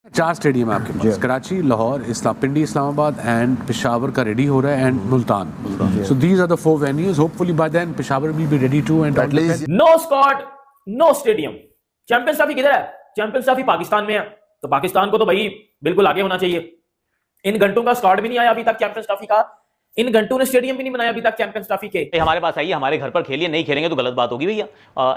4 stadium है आपके पास, कराची, लाहौर, पिंडी, इस्लामाबाद एंड पेशावर का रेडी हो रहा है and Multan. So these are the 4 venues. Hopefully by then Peshawar will be ready too and at least no squad no stadium. Champions trophy किधर है? चैंपियंस ट्रॉफी पाकिस्तान में है, तो पाकिस्तान को तो भाई बिल्कुल आगे होना चाहिए. इन घंटों का स्क्वाड भी नहीं आया अभी तक चैंपियंस ट्रॉफी का. इन घंटों ने स्टेडियम भी नहीं बनाया अभी तक चैंपियंस ट्रॉफी के. हमारे पास आइए, हमारे घर पर खेलिए, नहीं खेलेंगे तो गलत बात होगी भैया.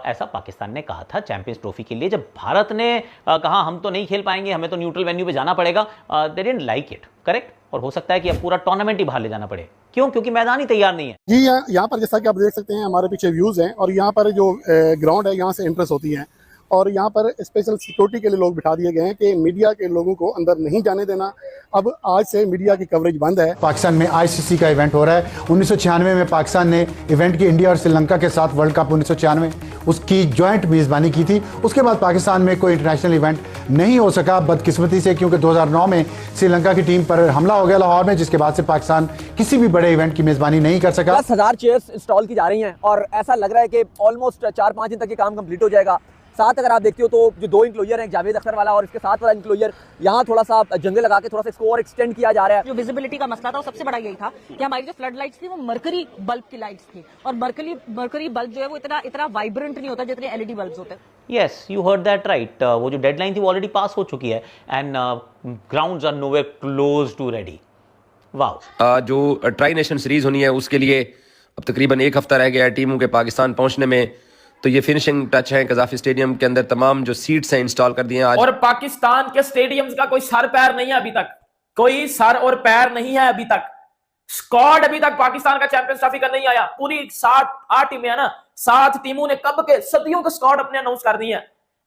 ऐसा पाकिस्तान ने कहा था चैंपियंस ट्रॉफी के लिए. जब भारत ने कहा हम तो नहीं खेल पाएंगे, हमें तो न्यूट्रल वेन्यू पे जाना पड़ेगा, they didn't like it. Correct. और हो सकता है कि अब पूरा टूर्नामेंट ही बाहर ले जाना पड़े. क्यों? क्योंकि मैदान ही तैयार नहीं है. जी यहाँ पर जैसा कि आप देख सकते हैं हमारे पीछे व्यूज हैं और यहाँ पर जो ग्राउंड है यहाँ से एंट्रेंस होती है और यहाँ पर स्पेशल सिक्योरिटी के लिए लोग बिठा दिए गए हैं कि मीडिया के लोगों को अंदर नहीं जाने देना. अब आज से मीडिया की कवरेज बंद है. पाकिस्तान में आईसीसी का इवेंट हो रहा है. 1996 में पाकिस्तान ने इवेंट की इंडिया और श्रीलंका के साथ वर्ल्ड कप 1996 उसकी ज्वाइंट मेज़बानी की थी. उसके बाद पाकिस्तान में कोई इंटरनेशनल इवेंट नहीं हो सका बदकिस्मती से, क्योंकि 2009 में श्रीलंका की टीम पर हमला हो गया लाहौर में, जिसके बाद से पाकिस्तान किसी भी बड़े इवेंट की मेज़बानी नहीं कर सका. 10,000 चेयर्स इंस्टॉल की जा रही हैं और ऐसा लग रहा है कि ऑलमोस्ट 4-5 दिन तक ये काम कंप्लीट हो जाएगा. साथ अगर आप देखते हो तो जो 2 इंक्लोजर हैं, जावेद अख्तर वाला और इसके साथ वाला इंक्लोजर, यहाँ थोड़ा सा जंगल लगा के थोड़ा सा इसको और एक्सटेंड किया जा रहा है. जो विजिबिलिटी का मसला था वो सबसे बड़ा यही था कि हमारी जो फ्लड लाइट्स थी वो मरकरी बल्ब की लाइट्स थी और मरकरी बल्ब जो है वो इतना वाइब्रेंट नहीं होता जितने एलईडी बल्ब्स होते हैं. Yes, you heard that right. वो जो डेडलाइन थी वो ऑलरेडी पास हो चुकी है and grounds are nowhere close to ready. Wow. जो ट्राई नेशन सीरीज होनी है उसके लिए अब तकरीबन 1 हफ्ता रह गया है टीमों के पाकिस्तान पहुंचने में. तो ये फिनिशिंग टच है. कजाफी स्टेडियम के अंदर तमाम जो सीट्स हैं इंस्टॉल कर दिए हैं आज. और पाकिस्तान के स्टेडियम्स का कोई सर पैर नहीं है अभी तक, कोई सर और पैर नहीं है अभी तक. स्क्वाड अभी तक पाकिस्तान का चैंपियंस ट्रॉफी का नहीं आया. पूरी 8 टीमें है ना, 7 टीमों ने कब के सदियों के स्क्वाड अपने अनाउंस कर दिए हैं.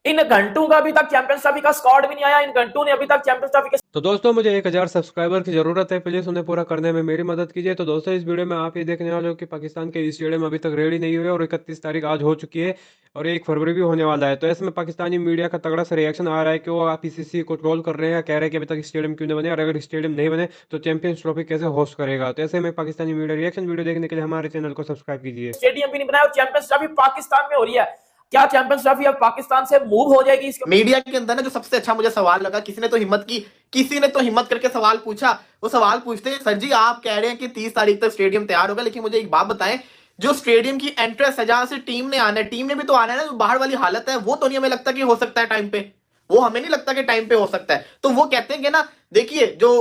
इन घंटों का अभी तक चैंपियंस ट्रॉफी का स्क्वाड भी नहीं आया. इन घंटों ने अभी तक चैंपियंस ट्रॉफी के. तो दोस्तों मुझे 1000 सब्सक्राइबर की जरूरत है, प्लीज उन्हें पूरा करने में मेरी मदद कीजिए. तो दोस्तों इस वीडियो में आप ये देखने वाले हो कि पाकिस्तान के स्टेडियम अभी तक रेडी नहीं हुए और 31 तारीख आज हो चुकी है और 1 फरवरी भी होने वाला है. तो ऐसे में पाकिस्तानी मीडिया का तगड़ा सा रिएक्शन आ रहा है कि वो पीसीसी को ट्रोल कर रहे हैं, कह रहे हैं कि अभी तक स्टेडियम क्यों नहीं बने और अगर स्टेडियम नहीं बने तो चैंपियंस ट्रॉफी कैसे होस्ट करेगा. तो ऐसे में पाकिस्तानी मीडिया रिएक्शन वीडियो देखने के लिए हमारे चैनल को सब्सक्राइब कीजिए. स्टेडियम भी नहीं बनाया और चैंपियंस ट्रॉफी पाकिस्तान में हो रही है. क्या चैंपियंस ट्रॉफी अब पाकिस्तान से मूव हो जाएगी? इसके मीडिया के अंदर ना जो सबसे अच्छा मुझे सवाल लगा, किसी ने तो हिम्मत करके सवाल पूछा. वो सवाल पूछते हैं, सर जी आप कह रहे हैं कि 30 तारीख तक स्टेडियम तैयार होगा, लेकिन मुझे एक बात बताएं, जो स्टेडियम की एंट्रेंस है जहां से टीम ने आना है, टीम ने भी तो आना है ना, जो बाहर वाली हालत है वो तो नहीं हमें लगता कि हो सकता है टाइम पे. वो हमें नहीं लगता कि टाइम पे हो सकता है. तो वो कहते हैं कि ना, देखिए जो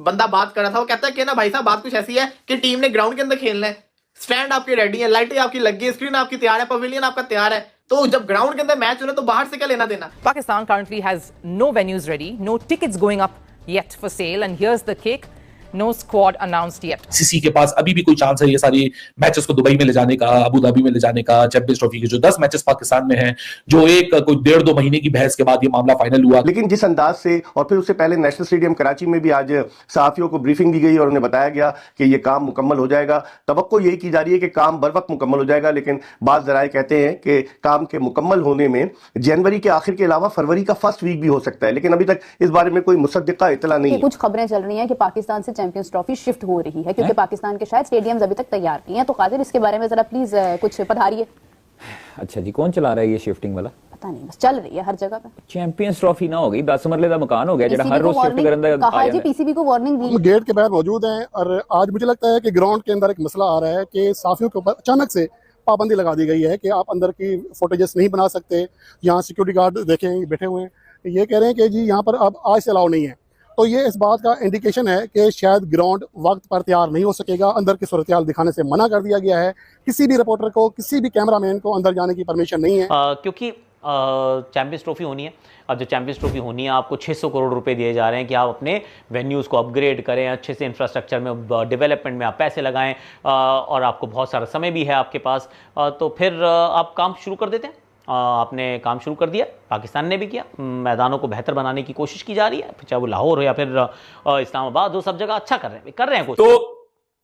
बंदा बात कर रहा था वो कहता है कि ना भाई साहब बात कुछ ऐसी है कि टीम ने ग्राउंड के अंदर खेलना है, स्टैंड आपके रेडी है, लाइटें आपकी लगी है, स्क्रीन आपकी तैयार है, पवेलियन आपका तैयार है. तो जब ग्राउंड के अंदर मैच होना तो बाहर से क्या लेना देना. Pakistan currently has no venues ready, no tickets going up yet for sale, and here's the kick. No squad announced yet. CC के पास अभी भी कोई चांस है ये सारी मैचेस को दुबई में ले जाने का, अबू धाबी में ले जाने का. चैंपियंस ट्रॉफी के जो 10 मैचेस पाकिस्तान में हैं, जो कोई 1.5-2 महीने की बहस के बाद ये मामला फाइनल हुआ. लेकिन जिस अंदाज से और फिर उससे पहले नेशनल स्टेडियम कराची में भी आज सहाफियों को ब्रीफिंग दी गई और उन्हें बताया गया कि ये काम मुकम्मल हो जाएगा. तवक्को यही की जा रही है कि काम बर वक्त मुकम्मल हो जाएगा, लेकिन बात जराए कहते हैं कि काम के मुकम्मल होने में जनवरी के आखिर के अलावा फरवरी का फर्स्ट वीक भी हो सकता है. लेकिन अभी तक इस बारे में कोई मुसद्दिका इतला नहीं है. कुछ खबरें चल रही हैं कि पाकिस्तान से चैंपियंस ट्रॉफी शिफ्ट हो रही है क्योंकि पाकिस्तान के शायद स्टेडियम्स अभी तक तैयार नहीं है. तो कादिर इसके बारे में जरा प्लीज कुछ पधारिए. अच्छा जी, कौन चला रहा है ये शिफ्टिंग वाला? पता नहीं, बस चल रही है हर जगह पे. चैंपियंस ट्रॉफी ना हो गई, 10 मरले का मकान हो गया जेड़ा हर रोज शिफ्ट करन दा. कहा जी पीसीबी को वार्निंग दी. गेट के बाहर मौजूद हैं और आज मुझे लगता है कि ग्राउंड के अंदर एक मसला आ रहा है कि साफियों के ऊपर अचानक से पाबंदी लगा दी गई है कि आप अंदर की फुटेजेस नहीं बना सकते. यहाँ सिक्योरिटी गार्ड देखें बैठे हुए हैं, ये कह रहे हैं कि जी यहाँ पर अब आज से अलाउ नहीं है. तो ये इस बात का इंडिकेशन है कि शायद ग्राउंड वक्त पर तैयार नहीं हो सकेगा. अंदर की सूरत-ए-हाल दिखाने से मना कर दिया गया है. किसी भी रिपोर्टर को, किसी भी कैमरामैन को अंदर जाने की परमिशन नहीं है. क्योंकि चैंपियंस ट्रॉफी होनी है. अब जो चैंपियंस ट्रॉफी होनी है, आपको 600 करोड़ रुपए दिए जा रहे हैं कि आप अपने वेन्यूज़ को अपग्रेड करें, अच्छे से इंफ्रास्ट्रक्चर में, डेवलपमेंट में आप पैसे लगाएं और आपको बहुत सारा समय भी है आपके पास. तो फिर आप काम शुरू कर देते हैं. आपने काम शुरू कर दिया, पाकिस्तान ने भी किया. मैदानों को बेहतर बनाने की कोशिश की जा रही है, चाहे वो लाहौर हो या फिर इस्लामाबाद हो, सब जगह अच्छा कर रहे हैं कुछ. तो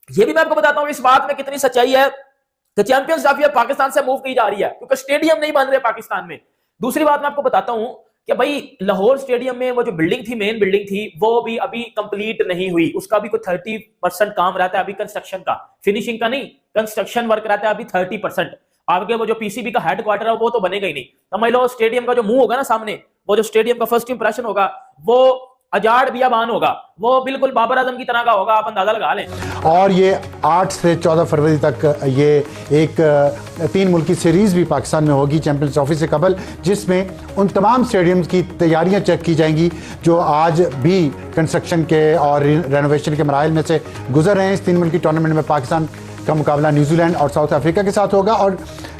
ये भी मैं आपको बताता हूँ इस बात में कितनी सच्चाई है कि चैंपियंस ट्रॉफी पाकिस्तान से मूव की जा रही है क्योंकि स्टेडियम नहीं बन रहे पाकिस्तान में. दूसरी बात मैं आपको बताता हूँ कि भाई लाहौर स्टेडियम में वो जो बिल्डिंग थी, मेन बिल्डिंग थी, वो भी अभी कंप्लीट नहीं हुई. उसका भी कोई 30% काम रहता है अभी कंस्ट्रक्शन का, फिनिशिंग का नहीं, कंस्ट्रक्शन वर्क रहता है अभी 30%. आगे वो जो पीसीबी का हेडक्वार्टर है वो तो बनेगा ही नहीं. समझ लो स्टेडियम का जो मुंह होगा ना सामने, वो जो स्टेडियम का फर्स्ट इंप्रेशन होगा वो अजाड़ बियाबान होगा, वो बिल्कुल बाबर आजम की तरह का होगा, आप अंदाजा लगा लें। और ये 8 से 14 फरवरी तक ये एक 3 मुल्की सीरीज भी पाकिस्तान में होगी चैंपियंस ट्रॉफी से कबल, जिसमें उन तमाम स्टेडियम्स की तैयारियां चेक की जाएंगी जो आज भी कंस्ट्रक्शन के और रेनोवेशन के मराहल में से गुजर रहे हैं। इस 3 मुल्की टूर्नामेंट में पाकिस्तान का मुकाबला न्यूजीलैंड और साउथ अफ्रीका के साथ होगा। और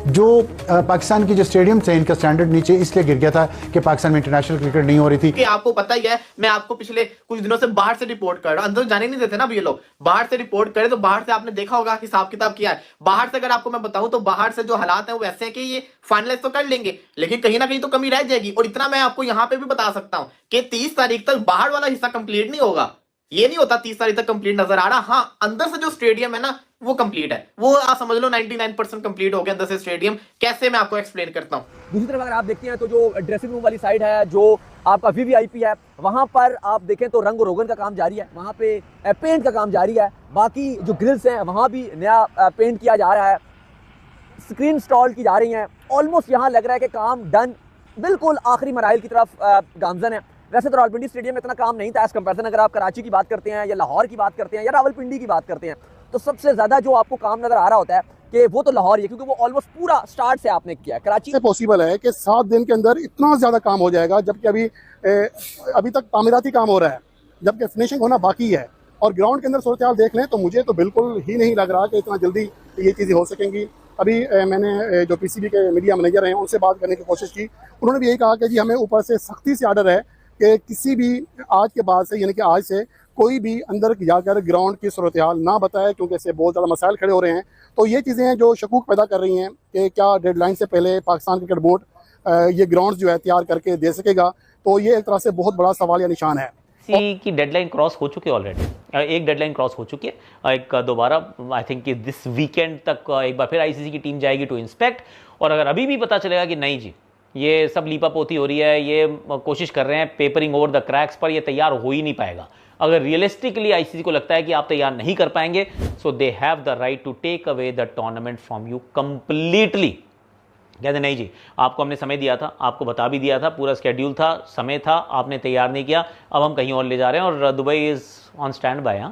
जो पाकिस्तान की जो स्टेडियम थे इनका स्टैंडर्ड नीचे इसलिए गिर गया था कि पाकिस्तान में इंटरनेशनल क्रिकेट नहीं हो रही थी। कि आपको पता ही है, मैं आपको पिछले कुछ दिनों से बाहर से रिपोर्ट कर रहा हूं, अंदर जाने नहीं देते ना ये लोग, बाहर से रिपोर्ट करें तो बाहर से आपने देखा होगा हिसाब किताब किया है। बाहर से अगर आपको मैं बताऊं तो बाहर से जो हालात है वो ऐसे हैं कि ये फाइनलाइज तो कर लेंगे लेकिन कहीं ना कहीं तो कमी रह जाएगी। और इतना मैं आपको यहां पे भी बता सकता हूं कि 30 तारीख तक बाहर वाला हिस्सा कंप्लीट नहीं होगा। ये नहीं होता 30 तारीख तक कंप्लीट नजर आ रहा, हाँ अंदर से जो स्टेडियम है ना वो कंप्लीट है, वो आप समझ लो 99% कंप्लीट हो गया अंदर से स्टेडियम। कैसे मैं आपको एक्सप्लेन करता हूं। दूसरी तरफ अगर आप देखते हैं तो जो ड्रेसिंग रूम वाली साइड है, जो आपका वीवीआईपी है, वहां पर आप देखें तो रंग रोगन का काम जारी है, वहां पे पेंट का काम जारी है। बाकी जो ग्रिल्स हैं वहां भी नया पेंट किया जा रहा है, स्क्रीन इंस्टॉल की जा रही हैं। ऑलमोस्ट यहाँ लग रहा है कि काम डन, बिल्कुल आखिरी मराइल की तरफ गामजन है। वैसे तो रावलपिंडी स्टेडियम में इतना काम नहीं था एज कंपैरिजन अगर आप कराची की बात करते हैं या लाहौर की बात करते हैं या रावलपिंडी की बात करते हैं, तो सबसे ज्यादा जो आपको काम नजर आ रहा होता है कि वो तो लाहौर ही है, क्योंकि वो ऑलमोस्ट पूरा स्टार्ट से आपने किया है। कराची से पॉसिबल है कि 7 दिन के अंदर इतना ज्यादा काम हो जाएगा, जबकि अभी तक तामीराती काम हो रहा है, जबकि फिनिशिंग होना बाकी है। और ग्राउंड के अंदर सूरत हाल देख लें तो मुझे तो बिल्कुल ही नहीं लग रहा कि इतना जल्दी ये चीज़ें हो सकेंगी। अभी मैंने जो पीसीबी के मीडिया मैनेजर हैं उनसे बात करने की कोशिश की, उन्होंने भी यही कहा कि जी हमें ऊपर से सख्ती से आर्डर है कि किसी भी आज के बाद से यानी कि आज से कोई भी अंदर जाकर ग्राउंड की सूरत हाल ना बताए, क्योंकि इससे बहुत ज़्यादा मसाइल खड़े हो रहे हैं। तो ये चीज़ें हैं जो शकूक पैदा कर रही हैं कि क्या डेडलाइन से पहले पाकिस्तान क्रिकेट बोर्ड ये ग्राउंड जो है तैयार करके दे सकेगा। तो ये एक तरह से बहुत बड़ा सवाल या निशान है। की डेडलाइन क्रॉस हो चुकी है ऑलरेडी, एक डेडलाइन क्रॉस हो चुकी है, एक दोबारा आई थिंक कि दिस वीकेंड तक एक बार फिर आईसीसी की टीम जाएगी टू इंस्पेक्ट। और अगर अभी भी पता चलेगा कि नहीं जी ये सब लीपापोती हो रही है, ये कोशिश कर रहे हैं पेपरिंग ओवर द क्रैक्स पर, ये तैयार हो ही नहीं पाएगा, अगर रियलिस्टिकली आईसीसी को लगता है कि आप तैयार नहीं कर पाएंगे, so they have the right to take away the tournament from you completely. कहते नहीं जी आपको हमने समय दिया था, आपको बता भी दिया था, पूरा स्केड्यूल था, समय था, आपने तैयार नहीं किया, अब हम कहीं और ले जा रहे हैं और Dubai is on stand by.